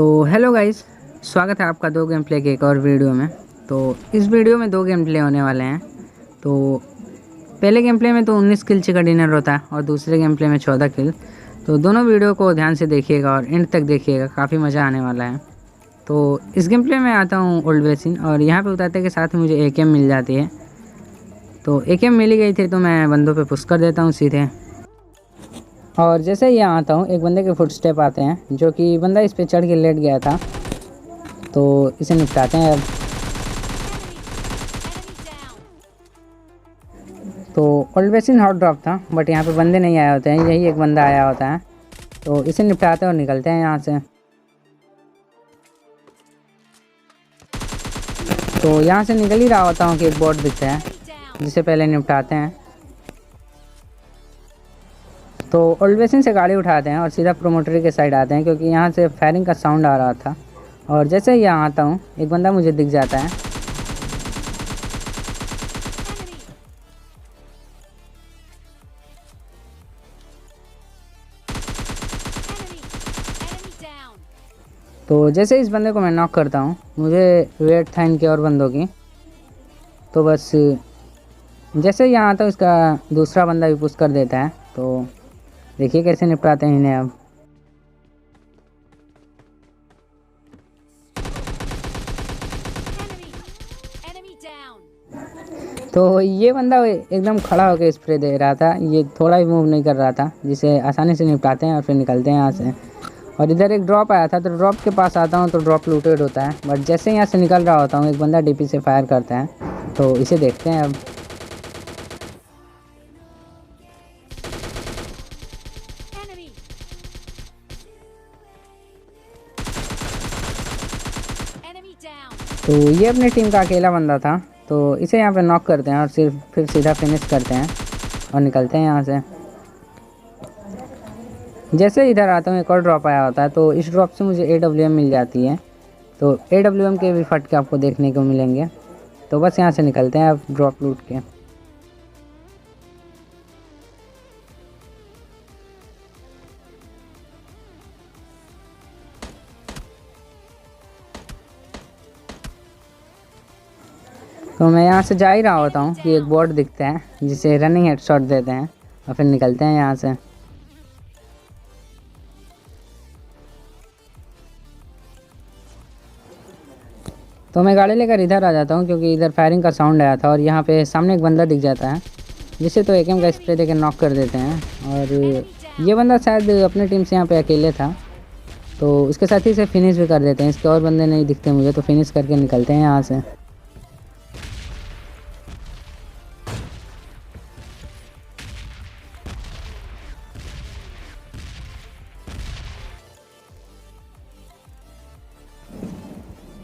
तो hello guys, स्वागत है आपका दो गेम प्ले के एक और वीडियो में। तो इस वीडियो में दो गेम प्ले होने वाले हैं। तो पहले गेम प्ले में तो 19 किल चिकन डिनर होता है और दूसरे गेम प्ले में 14 किल। तो दोनों वीडियो को ध्यान से देखिएगा और एंड तक देखिएगा, काफ़ी मज़ा आने वाला है। तो इस गेम प्ले में आता हूँ ओल्ड बेसिन और यहाँ पे उतारते के साथ मुझे एकेएम मिल जाती है। तो एकेएम मिल गई थी तो मैं बंदों पे पुश कर देता हूँ सीधे। और जैसे ही यहाँ आता हूँ एक बंदे के फुटस्टेप आते हैं, जो कि बंदा इस पे चढ़ के लेट गया था। तो इसे निपटाते हैं अब। तो ओल्ड बेसिन हॉट ड्रॉप था, बट यहाँ पे बंदे नहीं आए होते हैं, यही एक बंदा आया होता है। तो इसे निपटाते हैं और निकलते हैं यहाँ से। तो यहाँ से निकल ही रहा होता हूँ कि एक बोट दिखता है, जिसे पहले निपटाते हैं। तो ओल्ड बेसिन से गाड़ी उठाते हैं और सीधा प्रोमोटरी के साइड आते हैं, क्योंकि यहाँ से फायरिंग का साउंड आ रहा था। और जैसे ही यहाँ आता हूँ एक बंदा मुझे दिख जाता है। तो जैसे इस बंदे को मैं नॉक करता हूँ, मुझे वेट था इनके और बंदों की। तो बस जैसे ही यहाँ आता हूँ इसका दूसरा बंदा भी पुश कर देता है। तो देखिए कैसे निपटाते हैं इन्हें अब। तो ये बंदा एकदम खड़ा होकर स्प्रे दे रहा था, ये थोड़ा भी मूव नहीं कर रहा था, जिसे आसानी से निपटाते हैं और फिर निकलते हैं यहाँ से। और इधर एक ड्रॉप आया था, तो ड्रॉप के पास आता हूँ तो ड्रॉप लूटेड होता है। बट जैसे यहाँ से निकल रहा होता हूँ एक बंदा डीपी से फायर करता है। तो इसे देखते हैं अब। तो ये अपनी टीम का अकेला बंदा था, तो इसे यहाँ पे नॉक करते हैं और फिर सीधा फिनिश करते हैं और निकलते हैं यहाँ से। जैसे इधर आता हूँ एक और ड्रॉप आया होता है, तो इस ड्रॉप से मुझे AWM मिल जाती है। तो AWM के भी फटके आपको देखने को मिलेंगे। तो बस यहाँ से निकलते हैं अब ड्रॉप लूट के। तो मैं यहाँ से जा ही रहा होता हूँ कि एक बोट दिखता है, जिसे रनिंग हेडशॉट देते हैं और फिर निकलते हैं यहाँ से। तो मैं गाड़ी लेकर इधर आ जाता हूँ, क्योंकि इधर फायरिंग का साउंड आया था और यहाँ पे सामने एक बंदा दिख जाता है, जिसे तो एकेएम का स्प्रे देकर नॉक कर देते हैं। और ये बंदा शायद अपनी टीम से यहाँ पे अकेले था, तो उसके साथ ही से फिनिश भी कर देते हैं। इसके और बंदे नहीं दिखते मुझे, तो फिनिश करके निकलते हैं यहाँ से।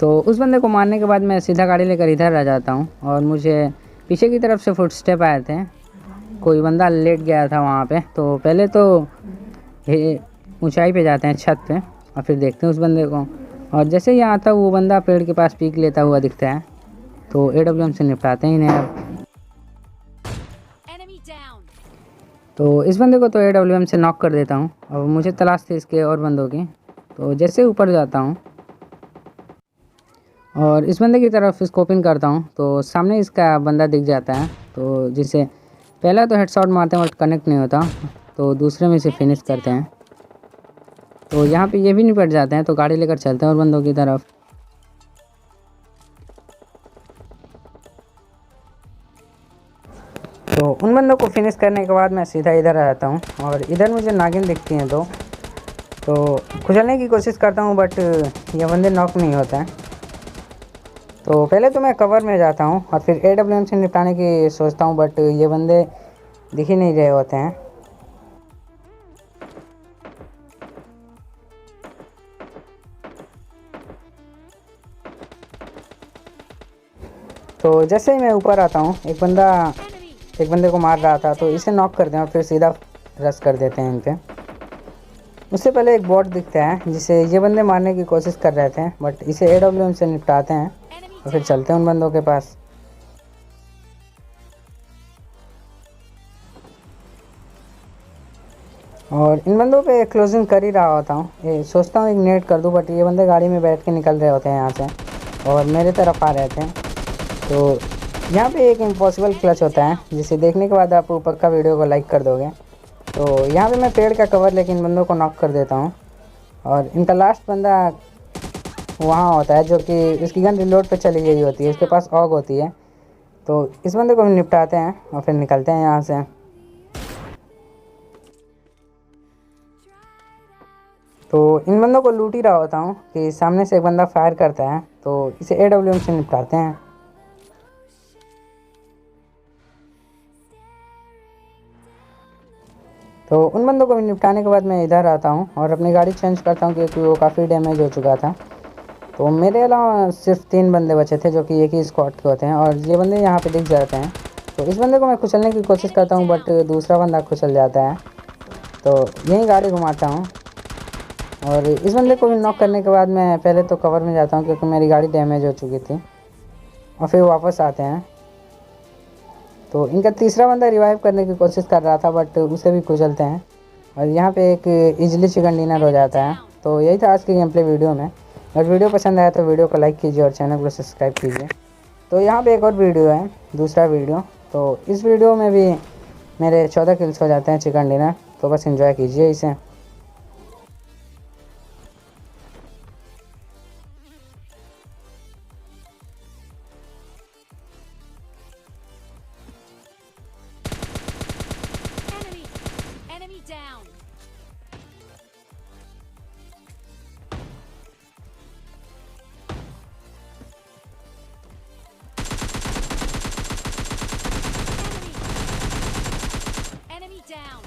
तो उस बंदे को मारने के बाद मैं सीधा गाड़ी लेकर इधर आ जाता हूँ और मुझे पीछे की तरफ से फुटस्टेप आए थे। कोई बंदा लेट गया था वहाँ पे। तो पहले तो ऊंचाई पे जाते हैं छत पे और फिर देखते हैं उस बंदे को। और जैसे ही आता वो बंदा पेड़ के पास पीक लेता हुआ दिखता है, तो AWM से निपटाते हैं इन्हें अब। तो इस बंदे को तो AWM से नॉक कर देता हूँ। अब मुझे तलाश थी इसके और बंदों की। तो जैसे ऊपर जाता हूँ और इस बंदे की तरफ स्कोपिंग करता हूँ, तो सामने इसका बंदा दिख जाता है। तो जिसे पहला तो हेडशॉट मारते हैं बट कनेक्ट नहीं होता, तो दूसरे में इसे फिनिश करते हैं। तो यहाँ पे ये भी निपट जाते हैं, तो गाड़ी लेकर चलते हैं और बंदों की तरफ। तो उन बंदों को फिनिश करने के बाद मैं सीधा इधर आ जाता हूँ और इधर मुझे नागिन दिखती हैं दो। तो कुचलने की कोशिश करता हूँ, बट ये बंदे नॉक नहीं होता है। तो पहले तो मैं कवर में जाता हूँ और फिर AWM से निपटाने की सोचता हूँ, बट ये बंदे दिख ही नहीं रहे होते हैं। तो जैसे ही मैं ऊपर आता हूँ एक बंदे को मार रहा था, तो इसे नॉक करते हैं और फिर सीधा रश कर देते हैं इन पे। उससे पहले एक बॉट दिखता है, जिसे ये बंदे मारने की कोशिश कर रहे थे, बट इसे AWM से निपटाते हैं और फिर चलते हैं उन बंदों के पास। और इन बंदों पे क्लोजिंग कर ही रहा होता हूँ, ये सोचता हूँ एक नेट कर दूँ, बट ये बंदे गाड़ी में बैठ के निकल रहे होते हैं यहाँ से और मेरे तरफ आ रहे थे। तो यहाँ पे एक इम्पॉसिबल क्लच होता है जिसे देखने के बाद आप ऊपर का वीडियो को लाइक कर दोगे। तो यहाँ पे मैं पेड़ का कवर लेके इन बंदों को नॉक कर देता हूँ और इनका लास्ट बंदा वहाँ होता है जो कि इसकी गन रिलोड पे चली गई होती है, इसके पास ऑग होती है। तो इस बंदे को हम निपटाते हैं और फिर निकलते हैं यहाँ से। तो इन बंदों को लूट ही रहा होता हूँ कि सामने से एक बंदा फायर करता है, तो इसे AWM से निपटाते हैं। तो उन बंदों को भी निपटाने के बाद मैं इधर आता हूँ और अपनी गाड़ी चेंज करता हूँ क्योंकि वो काफ़ी डैमेज हो चुका था। तो मेरे अलावा सिर्फ 3 बंदे बचे थे जो कि एक ही स्क्वाड के होते हैं और ये बंदे यहाँ पे दिख जाते हैं। तो इस बंदे को मैं कुचलने की कोशिश करता हूँ बट दूसरा बंदा कुचल जाता है। तो यहीं गाड़ी घुमाता हूँ और इस बंदे को भी नॉक करने के बाद मैं पहले तो कवर में जाता हूँ क्योंकि मेरी गाड़ी डैमेज हो चुकी थी और फिर वापस आते हैं। तो इनका तीसरा बंदा रिवाइव करने की कोशिश कर रहा था बट उसे भी कुचलते हैं और यहाँ पे एक इजली चिकन डिनर हो जाता है। तो यही था आज की गेम प्ले वीडियो में। अगर वीडियो पसंद आया तो वीडियो को लाइक कीजिए और चैनल को सब्सक्राइब कीजिए। तो यहाँ पे एक और वीडियो है, दूसरा वीडियो। तो इस वीडियो में भी मेरे 14 किल्स हो जाते हैं चिकन डिनर, तो बस एंजॉय कीजिए इसे। Enemy down. Enemy down.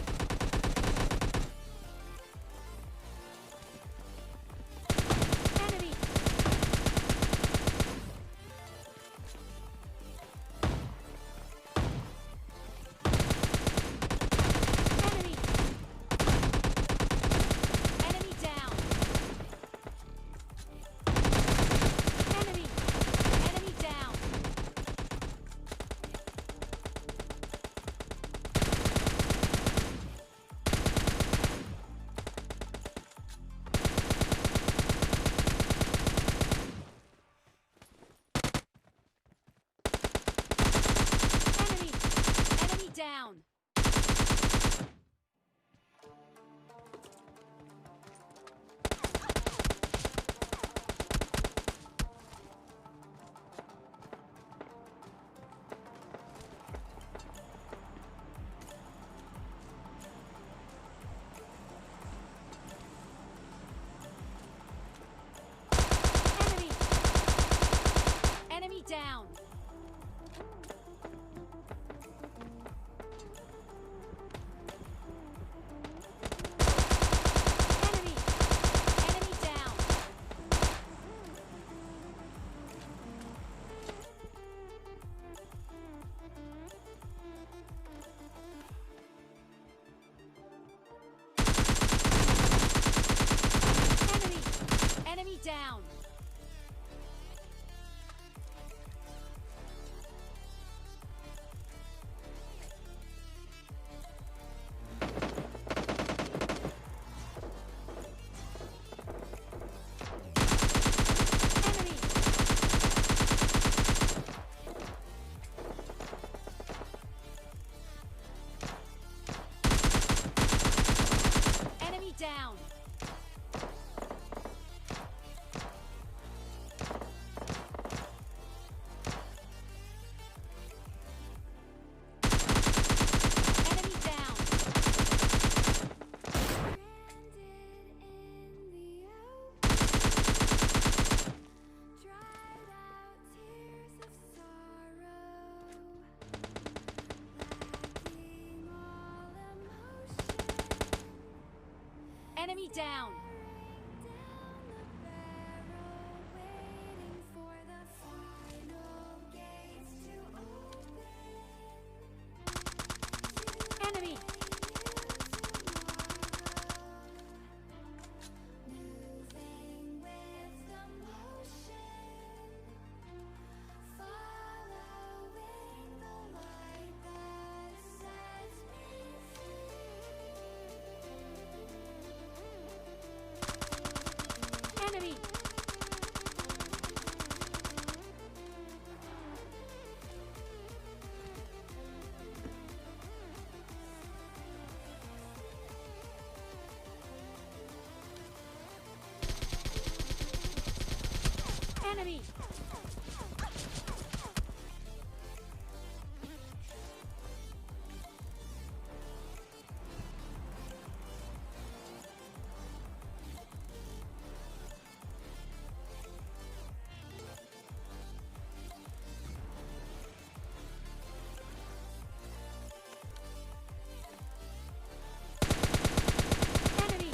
Enemy!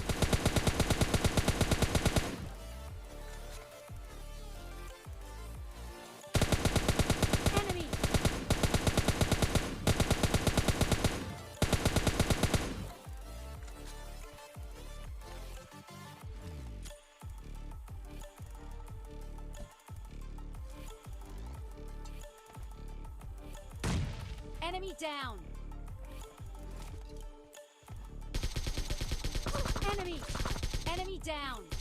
Enemy! Enemy down! Enemy! Enemy down!